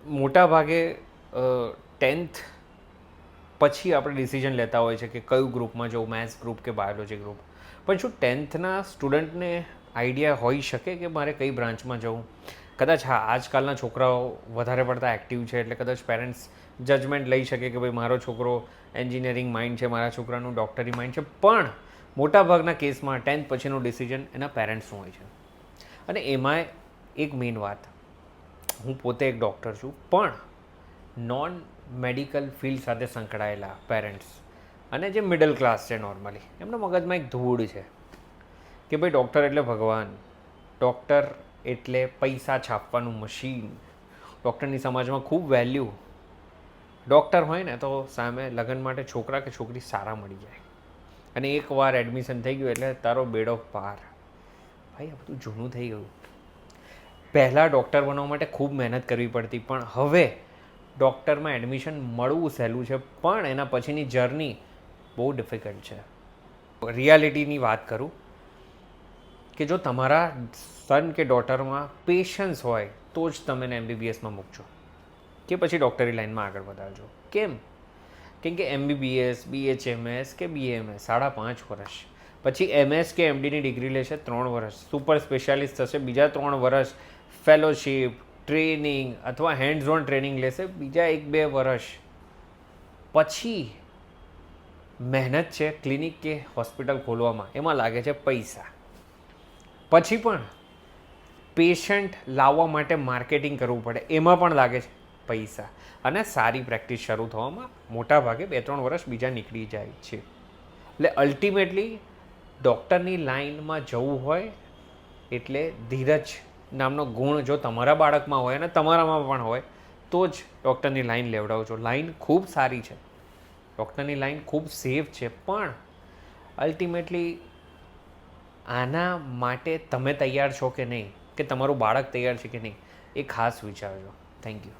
મોટા ભાગે 10th પછી આપણે ડિસિઝન લેતા હોય છે કે કયું ગ્રુપમાં જવું, મેથ્સ ગ્રુપ કે બાયોલોજી ગ્રુપ. પણ શું 10થના સ્ટુડન્ટને આઈડિયા હોઈ શકે કે મારે કઈ બ્રાન્ચમાં જવું? કદાચ હા, આજકાલના છોકરાઓ વધારે પડતા એક્ટિવ છે એટલે કદાચ પેરેન્ટ્સ જજમેન્ટ લઈ શકે કે ભાઈ મારો છોકરો એન્જિનિયરિંગ માઇન્ડ છે, મારા છોકરાનું ડૉક્ટરી માઇન્ડ છે. પણ મોટાભાગના કેસમાં 10th પછીનું ડિસિઝન એના પેરેન્ટ્સનું હોય છે. અને એમાંય એક મેઇન વાત, હું પોતે એક ડૉક્ટર છું, પણ નોન મેડિકલ ફિલ્ડ સાથે સંકળાયેલા પેરેન્ટ્સ અને જે મિડલ ક્લાસ છે નોર્મલી, એમના મગજમાં એક ધૂળ છે કે ભાઈ ડૉક્ટર એટલે ભગવાન, ડૉક્ટર એટલે પૈસા છાપવાનું મશીન, ડૉક્ટરની સમાજમાં ખૂબ વેલ્યુ, ડૉક્ટર હોય ને તો સામે લગ્ન માટે છોકરા કે છોકરી સારા મળી જાય, અને એકવાર એડમિશન થઈ ગયું એટલે તારો બેડો પાર. ભાઈ આ બધું જૂનું થઈ ગયું. પહેલાં ડૉક્ટર બનવા માટે ખૂબ મહેનત કરવી પડતી, પણ હવે ડૉક્ટરમાં એડમિશન મળવું સહેલું છે, પણ એના પછીની જર્ની બહુ ડિફિકલ્ટ છે. રિયાલિટીની વાત કરું કે જો તમારા સન કે ડોટરમાં પેશન્સ હોય તો જ તમે એને MBBSમાં મૂકજો કે પછી ડૉક્ટરી લાઇનમાં આગળ વધારજો. કેમ કે MBBS, BHMS કે BAMS 5.5 વર્ષ, પછી MS કે MDની ડિગ્રી લેશે 3 વર્ષ, સુપર સ્પેશિયાલિસ્ટ થશે બીજા 3 વર્ષ, ફેલોશિપ, ટ્રેનિંગ અથવા હેન્ડ્સ ઓન ટ્રેનિંગ લેશે બીજા 1-2 વર્ષ, પછી મહેનત છે ક્લિનિક કે હોસ્પિટલ ખોલવામાં, એમાં લાગે છે પૈસા, પછી પણ પેશન્ટ લાવવા માટે માર્કેટિંગ કરવું પડે, એમાં પણ લાગે છે પૈસા, અને સારી પ્રેક્ટિસ શરૂ થવામાં મોટા ભાગે 2-3 વર્ષ બીજા નીકળી જાય છે. એટલે અલ્ટિમેટલી ડૉક્ટરની લાઇનમાં જવું હોય એટલે ધીરજ નામનો ગુણ જો તમારા બાળકમાં હોય અને તમારામાં પણ હોય તો જ ડૉક્ટરની લાઈન લેવડાવજો. લાઈન ખૂબ સારી છે, ડૉક્ટરની લાઈન ખૂબ સેફ છે, પણ અલ્ટિમેટલી આના માટે તમે તૈયાર છો કે નહીં, કે તમારું બાળક તૈયાર છે કે નહીં, એ ખાસ વિચારજો. Thank you.